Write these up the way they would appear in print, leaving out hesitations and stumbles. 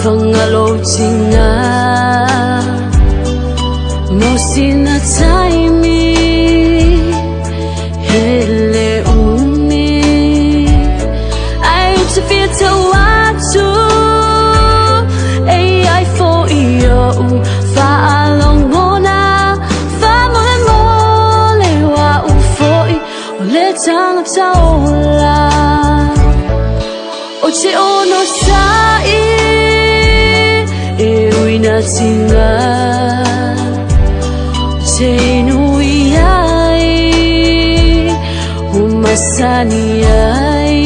Fangalotinga Mosina taimi Hele umi I used to feel to watu Ai fo iyo Fa alongona Fa mole mole wa ufoi Ole tangap sa ola Oche ono sai Natinga Tenui ai Umasani ai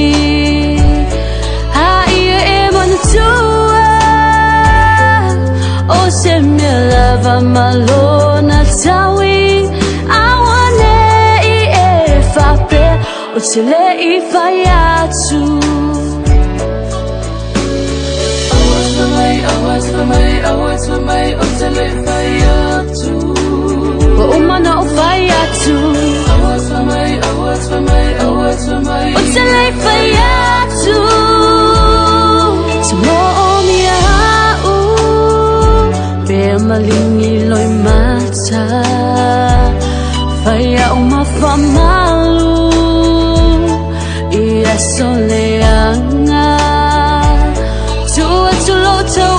Haia e manatua O se me lava malona tawi Awane I e fape O te le I faiatu Awas for my utterly fire too. Umana o fire too. Awas for my utterly fire too. Tomorrow me be malingi loy mata. Fire uma famalu. Ia soleanga. Tua tulo tau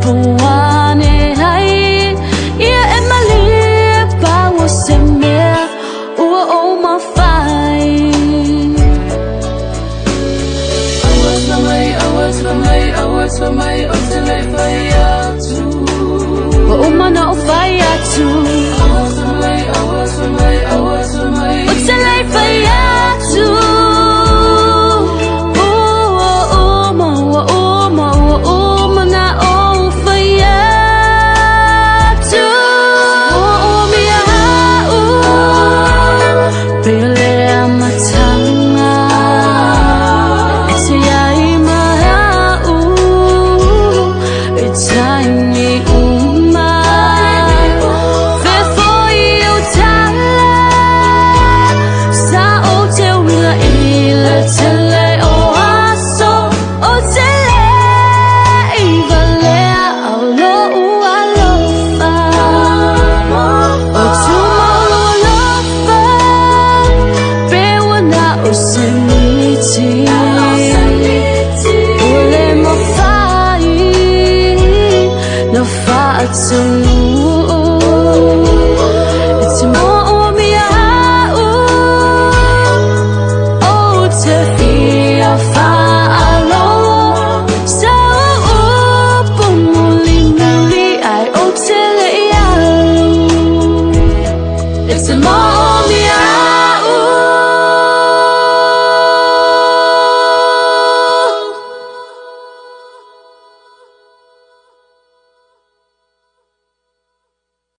Puane hai ia emali pa wo semia ua o ma fai Awas for my utterly fire too. Wa umana o fire too. Awas for my utterly fire too. No fight to